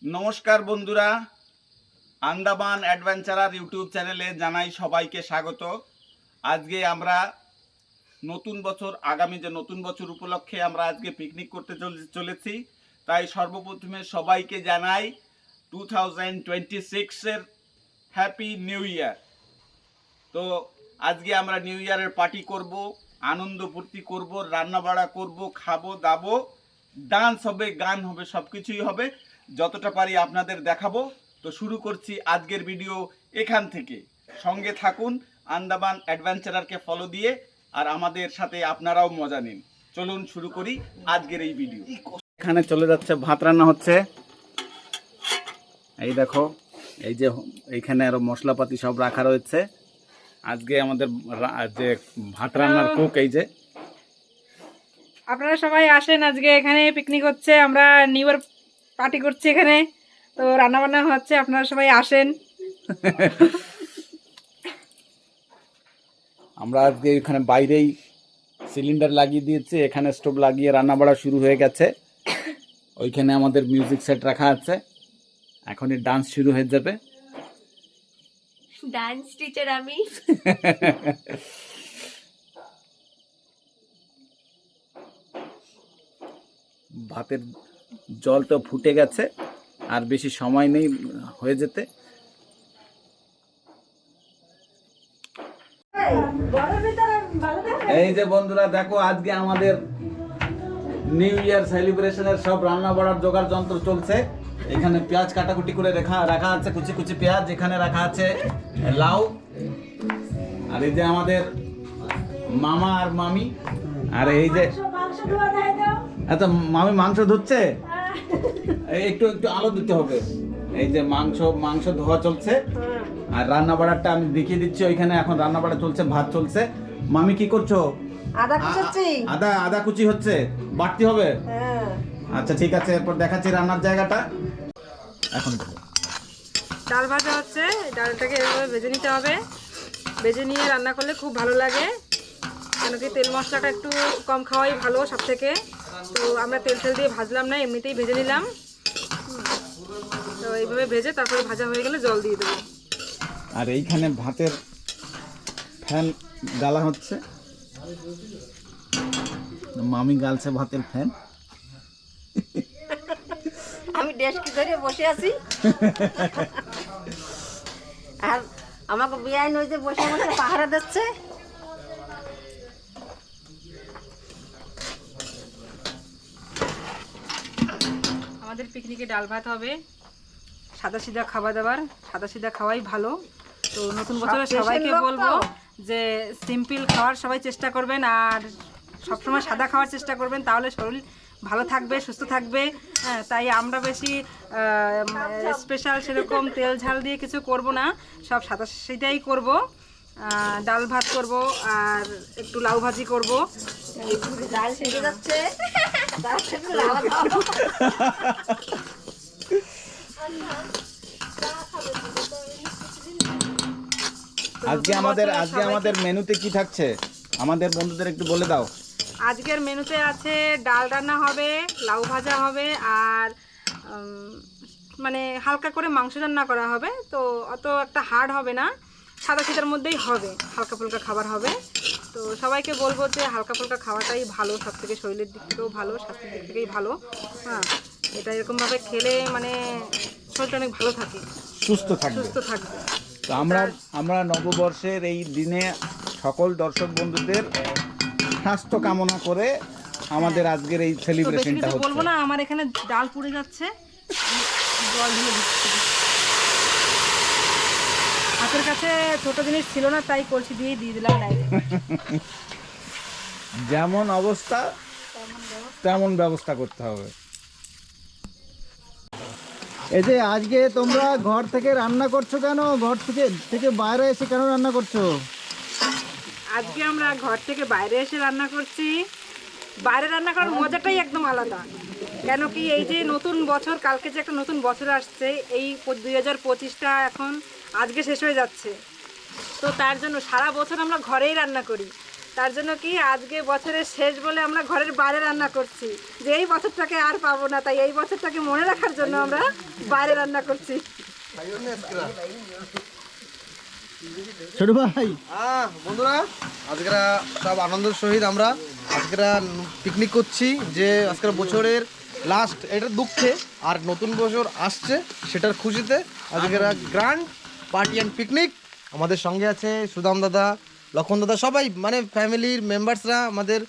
নমস্কার বন্ধুরা, Andaman adventurer YouTube চ্যানেলে জানাই সবাইকে স্বাগত। আজকে আমরা নতুন বছর, আগামী যে নতুন বছর উপলক্ষে আমরা আজকে পিকনিক করতে চলেছি। তাই সর্বপ্রথমে সবাইকে জানাই 2026-এর হ্যাপি নিউ ইয়ার। তো আজকে আমরা নিউ ইয়ারের পার্টি করব, আনন্দ ফুর্তি করব, রান্নাবাড়া করব, খাবো দাবো, ডান্স হবে, গান হবে, সব কিছুই হবে। যতটা পারি আপনাদের দেখাবো। তো শুরু করছি আজকের ভিডিও এখান থেকে। সঙ্গে থাকুন, আন্দামান অ্যাডভেঞ্চারারকে ফলো দিয়ে, আর আমাদের সাথে আপনারাও মজা নিন। চলুন শুরু করি আজকের এই ভিডিও। এখানে চলে যাচ্ছে, ভাত রান্না হচ্ছে। এই দেখো, এই যে এইখানে আরো মশলাপাতি সব রাখা রয়েছে। আজকে আমাদের যে ভাত রান্নার কুক এই যে। আপনারা সবাই আসেন, আজকে এখানে পিকনিক হচ্ছে, আমরা নিউ ইয়ার পার্টি করছি এখানে। তো রান্না বান্না হচ্ছে, আপনারা সবাই আসেন। আমরা আজকে এখানে বাইরেই সিলিন্ডার লাগিয়ে দিয়েছি, এখানে স্টোভ লাগিয়ে রান্না বাড়া শুরু হয়ে গেছে। ওইখানে আমাদের মিউজিক সেট রাখা আছে, এখনই ডান্স শুরু হয়ে যাবে। ডান্স টিচার আমি। ভাতের জল তো ফুটে গেছে, আর বেশি সময় নেই হয়ে যেতে। এই যে বন্ধুরা দেখো, আজকে আমাদের নিউ ইয়ার সেলিব্রেশনের সব রান্না বাড়ার জোগাড় যন্ত্র চলছে। এখানে পেঁয়াজ কাটাকুটি করে রাখা আছে, কুচি কুচি পেঁয়াজ। এখানে রাখা আছে লাউ। আর এই যে আমাদের মামা আর মামি। আর এই যে আচ্ছা, মামি মাংস ধুচ্ছে, একটু একটু আলো দিতে হবে। এই যে মাংস ধোয়া চলছে, আর রান্না বাড়াটা আমি দেখিয়ে দিচ্ছি। ওইখানে এখন রান্না বাড়া চলছে, ভাত চলছে। মামি কি করছো? আদা কুচি হচ্ছে, বাড়তি হবে। আচ্ছা ঠিক আছে, এরপর দেখাচ্ছি রান্নার জায়গাটা। এখন ডাল ভাজা হচ্ছে, ডালটাকে এভাবে ভেজে নিতে হবে। ভেজে নিয়ে রান্না করলে খুব ভালো লাগে, কেন কি তেল মশলাটা একটু কম খাওয়াই ভালো সব থেকে। তো আমরা তেল দিয়ে ভাজলাম না, এমনিতেই ভেজে নিলাম। তো এইভাবে ভেজে তারপরে ভাজা হয়ে গেলে জল দিয়ে দেবো। আর এইখানে ভাতের ফ্যান গালা হচ্ছে, মামি গালছে ভাতের ফ্যান। আমি ডেস্ক ধরে বসে আছি, আর আমাকে বিয়াই নই যে বসে বসে পাহারা দিচ্ছে। আমাদের পিকনিকে ডাল ভাত হবে, সাদা সিধা খাবার দাবার, সাদা সিধা খাওয়াই ভালো। তো নতুন বছরে সবাইকে বলবো যে সিম্পল খাওয়ার সবাই চেষ্টা করবেন, আর সবসময় সাদা খাওয়ার চেষ্টা করবেন, তাহলে শরীর ভালো থাকবে, সুস্থ থাকবে। হ্যাঁ, তাই আমরা বেশি স্পেশাল সেরকম তেল ঝাল দিয়ে কিছু করব না, সব সাদা সিধাই করব। ডাল ভাত করব, আর একটু লাউ ভাজি করব। ডাল সেজে যাচ্ছে, আজকে আমাদের মেনুতে কি থাকছে আমাদের বন্ধুদের একটু বলে দাও। আজকের মেনুতে আছে ডাল রান্না হবে, লাউ ভাজা হবে, আর মানে হালকা করে মাংস রান্না করা হবে। তো অত একটা হার্ড হবে না, সাদা সিধার মধ্যেই হবে, হালকা ফুলকা খাবার হবে। তো সবাইকে বলবো যে হালকা ফুলকা খাওয়াটাই ভালো, সব থেকে শরীরের দিক থেকেও ভালো, স্বাস্থ্যের দিক থেকেই ভালো। হ্যাঁ, এটা এরকমভাবে খেলে মানে শরীরটা অনেক ভালো থাকে, সুস্থ থাকবে। তো আমরা নববর্ষের এই দিনে সকল দর্শক বন্ধুদের স্বাস্থ্য কামনা করে আমাদের আজকের এই সেলিব্রেশনটা হচ্ছে। বলবো না, আমার এখানে ডাল পুড়ে যাচ্ছে, জল ঢেলে দিচ্ছি। হাতের কাছে ছোট জিনিস ছিল না, তাই কলসি দিয়ে দিলাম। যেমন অবস্থা তেমন ব্যবস্থা করতে হবে। এই যে আজকে তোমরা ঘর থেকে রান্না করছো কেন? ঘর থেকে বাইরে এসে কেন রান্না করছো? আজকে আমরা ঘর থেকে বাইরে এসে রান্না করছি। বাইরে রান্না করার মজাটাই একদম আলাদা, কেন কি এই যে নতুন বছর, কালকে যে একটা নতুন বছর আসছে, এই 2025টা এখন আজকে শেষ হয়ে যাচ্ছে। তো তার জন্য সারা বছর আমরা ঘরেই রান্না করি, তার জন্য কি আজকে বছরের শেষ বলে আমরা ঘরের বাইরে রান্না করছি, যে এই বছরটাকে আর পাবো না, তাই এই বছরটাকে মনে রাখার জন্য আমরা বাইরে রান্না করছি। ছোট ভাই বন্ধুরা আজকের সব আনন্দের সহিত আমরা আজকের পিকনিক করছি, যে আজকের বছরের লাস্ট, এটার দুঃখে আর নতুন বছর আসছে সেটার খুশিতে আজকের গ্র্যান্ড পার্টি অ্যান্ড পিকনিক। আমাদের সঙ্গে আছে সুদাম দাদা, লক্ষণ দাদা, সবাই মানে ফ্যামিলির মেম্বার্সরা, আমাদের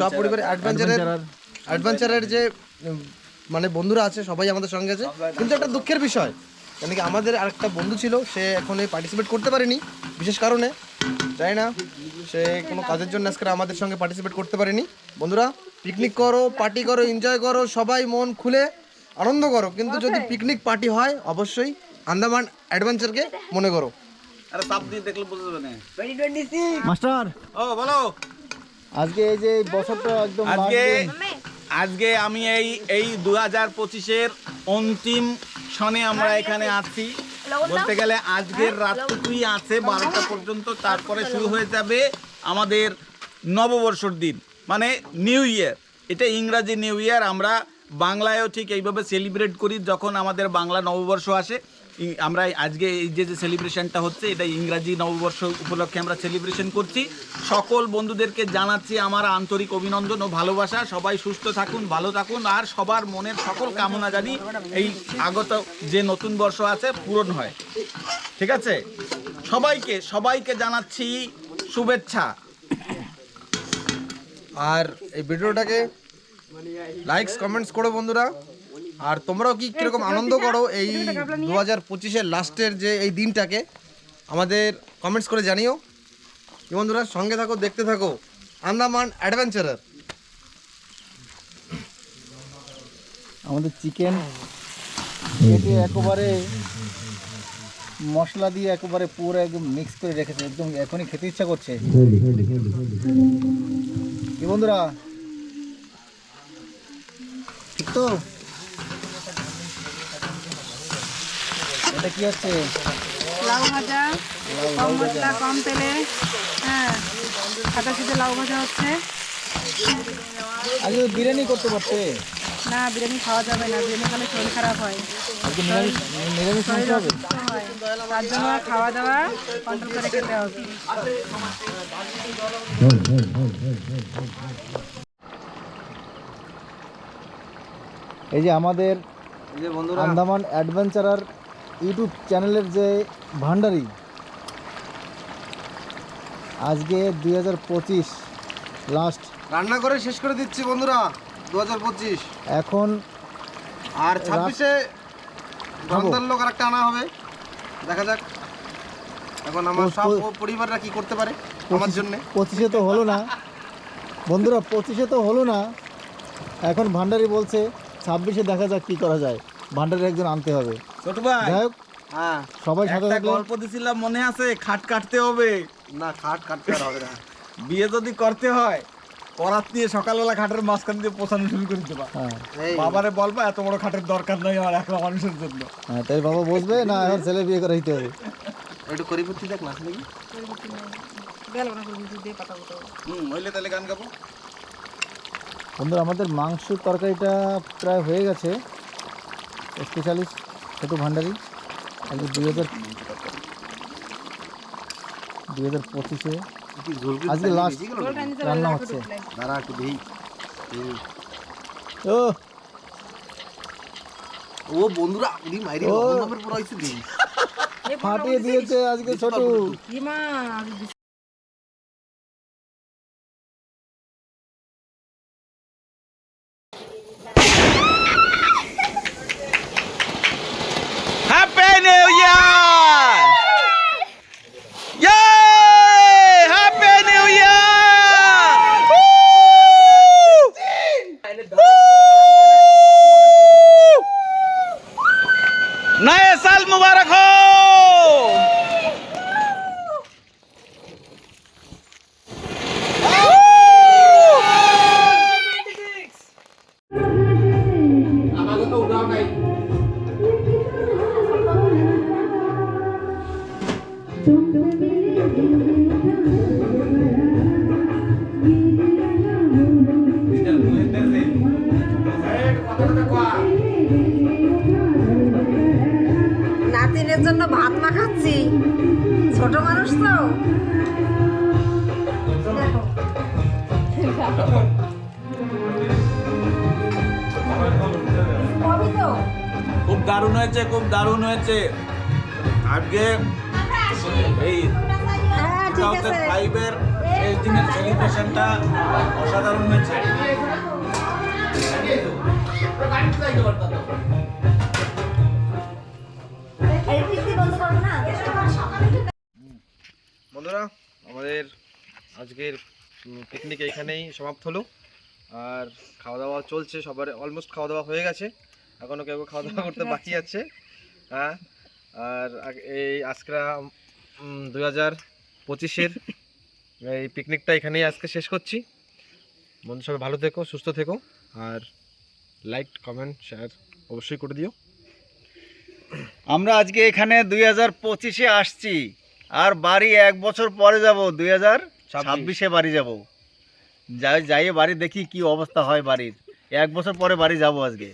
সব পরিবারের অ্যাডভেঞ্চারের যে মানে বন্ধুরা আছে সবাই আমাদের সঙ্গে আছে। কিন্তু একটা দুঃখের বিষয়, কেন কি আমাদের আরেকটা বন্ধু ছিল, সে এখন পার্টিসিপেট করতে পারেনি বিশেষ কারণে, জানি না সে কোনো কাজের জন্য আজকে আমাদের সঙ্গে পার্টিসিপেট করতে পারেনি। বন্ধুরা পিকনিক করো, পার্টি করো, এনজয় করো, সবাই মন খুলে আনন্দ করো, কিন্তু যদি পিকনিক পার্টি হয় অবশ্যই আন্দামান অ্যাডভেঞ্চারকে মনে করো। আরে তাপ দিয়ে দেখলে বুঝতে পারবে না। মাস্টার, ও বলো। আজকে এই যে বছরটা একদম আজকে আমি এই 2025-এর অন্তিম ক্ষণে আমরা এখানে আছি। বলতে গেলে আজকের রাতটুকুই আছে 12টা পর্যন্ত, তারপরে শুরু হয়ে যাবে আমাদের নববর্ষর দিন, মানে নিউ ইয়ার। এটা ইংরাজি নিউ ইয়ার, আমরা বাংলায়ও ঠিক এইভাবে সেলিব্রেট করি। যখন আমাদের বাংলা নববর্ষ আসে, আমরা আজকে এই যে সেলিব্রেশনটা হচ্ছে, এটা ইংরাজি নববর্ষ উপলক্ষে আমরা সেলিব্রেশন করছি। সকল বন্ধুদেরকে জানাচ্ছি আমার আন্তরিক অভিনন্দন ও ভালোবাসা। সবাই সুস্থ থাকুন, ভালো থাকুন, আর সবার মনের সকল কামনা জানি এই আগত যে নতুন বর্ষ আছে পূরণ হয়। ঠিক আছে, সবাইকে জানাচ্ছি শুভেচ্ছা। আর এই ভিডিওটাকে লাইকস কমেন্টস করো বন্ধুরা, আর তোমরাও কিরকম আনন্দ করো এই 2025-এর লাস্টের যে এই দিনটাকে, আমাদের কমেন্টস করে জানিও। কি বন্ধুরা, সঙ্গে থাকো, দেখতে থাকো আন্দামান অ্যাডভেঞ্চারার। আমাদের চিকেন কেটে একেবারে মশলা দিয়ে একেবারে পুরো একদম মিক্স করে রেখেছে, একদম এখনই খেতে ইচ্ছা করছে। কি বন্ধুরা, ঠিক তো? এটা কি হচ্ছে? লাউ ভাজা, কম মশলা কম তেলে, হ্যাঁ, সাদা সিধে লাউ ভাজা হচ্ছে। আগে বিরিয়ানি করতে পারতে। না, বিরিয়ানি খাওয়া যাবে না, বিরিয়ানি খেলে শরীর খারাপ হয়, আজকে নিরামিষ মাংস হবে। হয়। তার জন্য খাওয়া দাওয়া কন্ট্রোল করে খেতে হবে। এই যে আমাদের আন্দামান অ্যাডভেঞ্চারার ইউটিউব চ্যানেলের যে ভান্ডারি, আজকে 2025 লাস্ট রান্না করে শেষ করে দিচ্ছি বন্ধুরা 2025। এখন আর 26-এ রমজান লোক আরেকটা আনা হবে, দেখা যাক এখন আমার সব পরিবাররা কি করতে পারে আমার জন্য। 25-এ তো হলো না বন্ধুরা, 25-এ তো হলো না, এখন ভান্ডারি বলছে 26-এ দেখা যাক কি করা যায়, ভান্ডারি একজন আনতে হবে। ছোট ভাই, যাই হোক, হ্যাঁ সবাই সাথে একটা থাকলে। গল্প দিছিলাম মনে আছে? খাট কাটতে হবে না, খাট কাটতে আর হবে না। বিয়ে যদি করতে হয়, করাত নিয়ে সকালবেলা খাটের মাঝখান দিয়ে পোছানো শুরু করে দেবা। হ্যাঁ এই বাবারে বলবা এত বড় খাটের দরকার নাই আমার একলা মানুষের জন্য। হ্যাঁ, তাই বাবা বসবে না, এখন ছেলে বিয়ে করে দিতে হবে। একটু করিপত্তি দেখ না নাকি গেল না করে দিয়ে পাতা পাতা। হইলে তাহলে গান গাবো। বন্ধুরা, আমাদের মাংসের তরকারিটা প্রায় হয়ে গেছে। স্পেশালিস্ট ছোটো ভান্ডারি আজকে 2025-এ আজকে লাস্ট রান্না হচ্ছে। দাঁড়া একটু দেখি। ও ও বন্ধুরা, উনি মাইরে ও। লবণের পুরো হইছে দিই ফাটিয়ে দিয়েছে আজকে ছোটু। হিমা Happy New Year! Yay! Happy New Year! नए साल मुबारक हो। ছেলের জন্য ভাত মাখাচ্ছি, ছোট মানুষ তো। দেখো। কবি তো। খুব দারুণ হয়েছে, খুব দারুণ হয়েছে আজকে এই হ্যাঁ ঠিক আছে। 2005 এর শেষ দিনের সেলিব্রেশনটা অসাধারণ হয়েছে। এই পিকনিক বন্ধ করবো না। বন্ধুরা, আমাদের আজকের পিকনিক এখানেই সমাপ্ত হলো। আর খাওয়া দাওয়া চলছে, সবার অলমোস্ট খাওয়া দাওয়া হয়ে গেছে, এখনও কেউ খাওয়া দাওয়া করতে বাকি আছে। হ্যাঁ, আর এই আজকেরা 2025-এর এই পিকনিকটা এখানেই আজকে শেষ করছি। বন্ধু সবাই ভালো থেকো, সুস্থ থেকো, আর লাইক কমেন্ট শেয়ার অবশ্যই করে দিও। আমরা আজকে এখানে 2025-এ আসছি, আর বাড়ি 1 বছর পরে যাব, 2026-এ বাড়ি যাব। যাই বাড়ি দেখি কি অবস্থা হয় বাড়ির, 1 বছর পরে বাড়ি যাব আজকে।